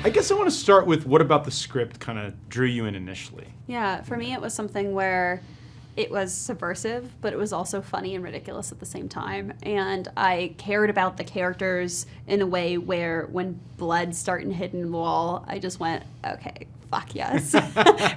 I guess I want to start with what about the script kind of drew you in initially? Yeah, for me it was something where it was subversive, but it was also funny and ridiculous at the same time. And I cared about the characters in a way where when blood started hitting the wall, I just went, okay, fuck yes.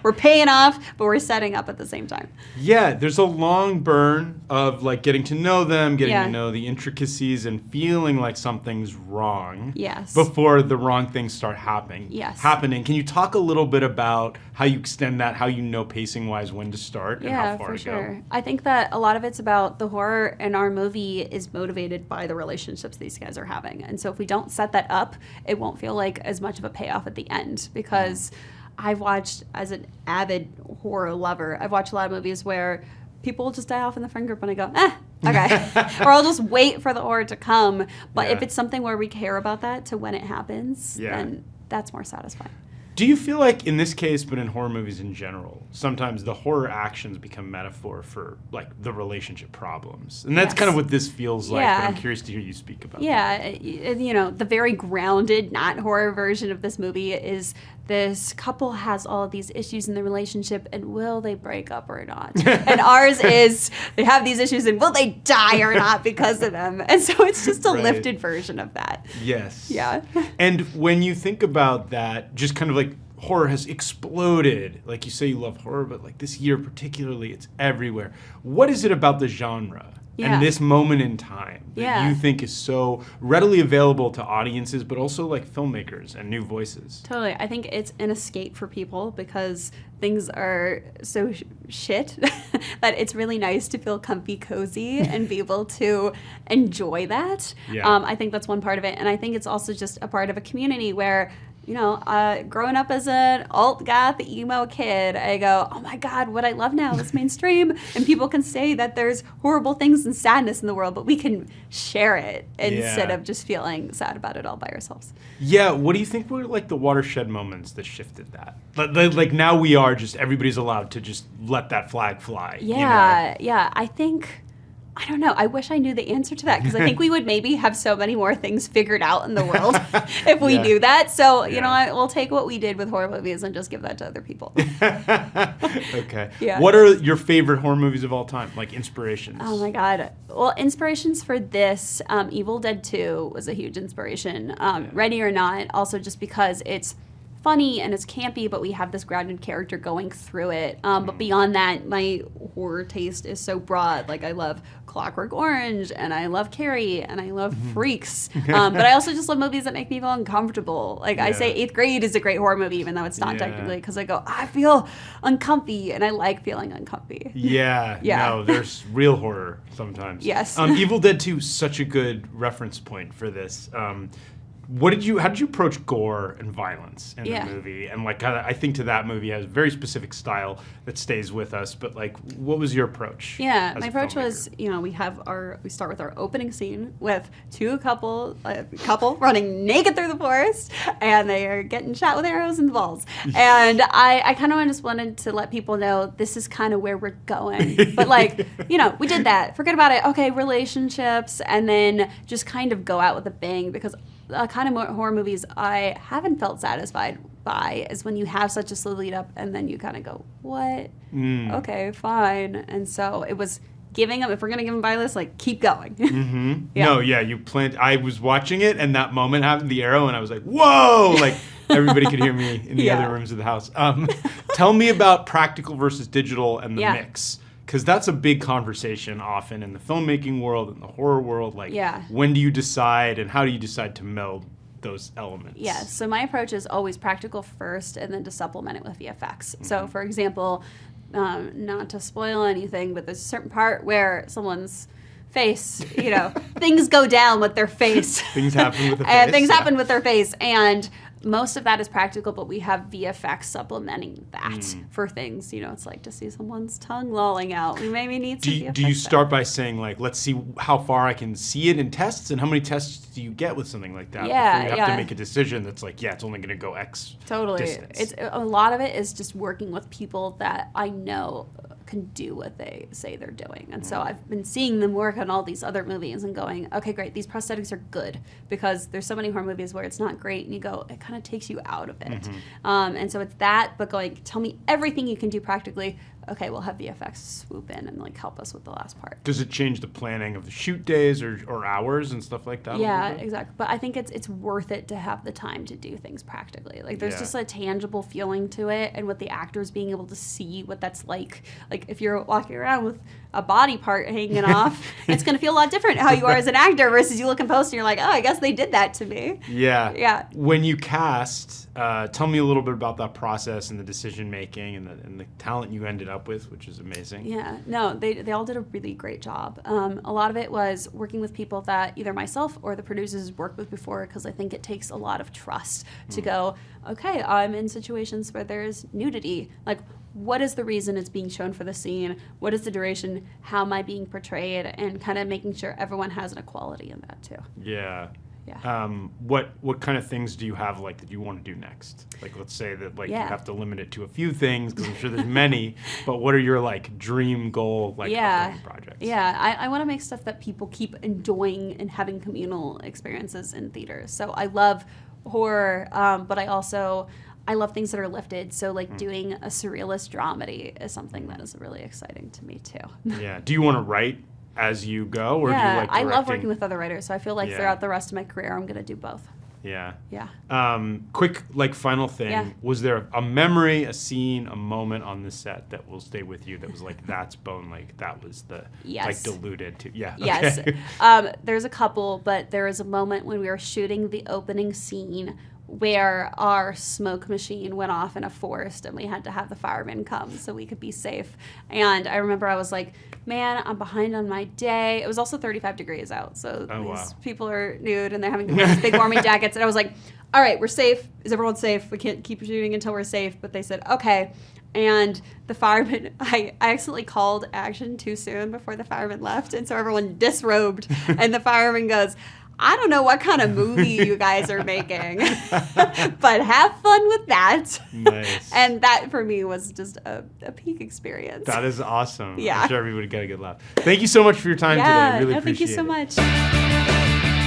We're paying off, but we're setting up at the same time. Yeah, there's a long burn of like getting to know them, getting Yeah. to know the intricacies and feeling like something's wrong. Yes. Before the wrong things start happening. Yes. Happening. Can you talk a little bit about how you extend that, how you know pacing wise when to start and how far for to sure. go? I think that a lot of it's about the horror in our movie is motivated by the relationships these guys are having. And so if we don't set that up, it won't feel like as much of a payoff at the end because I've watched, as an avid horror lover, I've watched a lot of movies where people will just die off in the friend group and I go, okay. Or I'll just wait for the horror to come. But if it's something where we care about that to when it happens, then that's more satisfying. Do you feel like in this case, but in horror movies in general, sometimes the horror actions become metaphor for like the relationship problems? And that's kind of what this feels like, but I'm curious to hear you speak about that. Yeah, you know, the very grounded, not horror version of this movie is this couple has all of these issues in the relationship and will they break up or not? And ours is they have these issues and will they die or not because of them? And so it's just a lifted version of that. Yes. Yeah. And when you think about that, just kind of like horror has exploded. Like you say you love horror, but like this year particularly, it's everywhere. What is it about the genre and this moment in time that you think is so readily available to audiences, but also like filmmakers and new voices? Totally. I think it's an escape for people because things are so shit that it's really nice to feel comfy, cozy, and be able to enjoy that. I think that's one part of it. And I think it's also just a part of a community where, you know, growing up as an alt-goth emo kid, I go, oh my God, what I love now is mainstream. And people can say that there's horrible things and sadness in the world, but we can share it instead of just feeling sad about it all by ourselves. Yeah, what do you think were like the watershed moments that shifted that? Like now we are just, everybody's allowed to just let that flag fly. Yeah, I think... I don't know. I wish I knew the answer to that because I think we would maybe have so many more things figured out in the world if we knew that. So, you know what? We'll take what we did with horror movies and just give that to other people. Okay. What are your favorite horror movies of all time? Like inspirations? Oh my God. Well, inspirations for this, Evil Dead 2 was a huge inspiration. Ready or Not, also just because it's funny and it's campy, but we have this grounded character going through it. But beyond that, my horror taste is so broad. Like I love Clockwork Orange and I love Carrie and I love Freaks. But I also just love movies that make me feel uncomfortable. Like I say 8th Grade is a great horror movie, even though it's not technically, because I go, I feel uncomfy and I like feeling uncomfy. No, there's real horror sometimes. Yes. Evil Dead 2 is such a good reference point for this. How did you approach gore and violence in the movie? And like, I think to that movie has a very specific style that stays with us. But like, what was your approach? Yeah, my approach was, you know, we start with our opening scene with a couple running naked through the forest, and they are getting shot with arrows in the balls. And I kind of just wanted to let people know this is kind of where we're going. But like, you know, we did that. Forget about it. Okay, relationships, and then just kind of go out with a bang because. Kind of horror movies I haven't felt satisfied by is when you have such a slow lead up and then you kind of go, what? Okay, fine. And so it was giving them, if we're going to give them violence, like keep going. You planned. I was watching it and that moment happened, the arrow, and I was like, whoa! Like everybody could hear me in the other rooms of the house. Tell me about practical versus digital and the mix. Because that's a big conversation often in the filmmaking world and the horror world. Like, when do you decide and how do you decide to meld those elements? Yeah, so my approach is always practical first and then to supplement it with VFX. So, for example, not to spoil anything, but there's a certain part where someone's face, you know, things go down with their face. Things happen with the face. Things happen with their face. And most of that is practical, but we have VFX supplementing that for things. You know, it's like to see someone's tongue lolling out. We maybe need some VFX. Do you start by saying, like, let's see how far I can see it in tests, and how many tests do you get with something like that before you have to make a decision that's like, it's only going to go X distance? It's a lot of it is just working with people that I know can do what they say they're doing. And so I've been seeing them work on all these other movies and going, okay, great, these prosthetics are good, because there's so many horror movies where it's not great and you go, it kind of takes you out of it. And so it's that, but going, tell me everything you can do practically. Okay, we'll have VFX swoop in and like help us with the last part. Does it change the planning of the shoot days or hours and stuff like that? Yeah, exactly. But I think it's worth it to have the time to do things practically. Like there's just a tangible feeling to it, and with the actors being able to see what that's like. Like if you're walking around with a body part hanging off, it's going to feel a lot different how you are as an actor versus you look in post and you're like, oh, I guess they did that to me. Yeah. Yeah. When you cast, tell me a little bit about that process and the decision making and the talent you ended up with, which is amazing. Yeah, no, they all did a really great job. A lot of it was working with people that either myself or the producers worked with before, because I think it takes a lot of trust to go, okay, I'm in situations where there's nudity. Like, what is the reason it's being shown for the scene? What is the duration? How am I being portrayed? And kind of making sure everyone has an equality in that too. Yeah. Yeah. What kind of things do you have like that you want to do next? Like, let's say that like you have to limit it to a few things, because I'm sure there's many. But what are your like dream goal upcoming projects? Yeah, I want to make stuff that people keep enjoying and having communal experiences in theaters. So I love horror, but I love things that are lifted. So like doing a surrealist dramedy is something that is really exciting to me too. Yeah. Do you want to write as you go, or do you like directing? I love working with other writers, so I feel like throughout the rest of my career, I'm going to do both. Yeah. Yeah. Quick, like, final thing. Yeah. Was there a memory, a scene, a moment on the set that will stay with you that was like, that's bone, like, that was the, like, diluted to, Yes. Okay. There's a couple, but there was a moment when we were shooting the opening scene where our smoke machine went off in a forest and we had to have the firemen come so we could be safe. And I remember I was like, man, I'm behind on my day. It was also 35 degrees out, so these people are nude and they're having to wear these big warming jackets. And I was like, all right, we're safe. Is everyone safe? We can't keep shooting until we're safe. But they said, okay. And the firemen, I accidentally called action too soon before the firemen left. And so everyone disrobed. And the fireman goes, I don't know what kind of movie you guys are making, but have fun with that. Nice. And that for me was just a peak experience. That is awesome. Yeah. I'm sure everybody got a good laugh. Thank you so much for your time today. Really appreciate it. Thank you so much.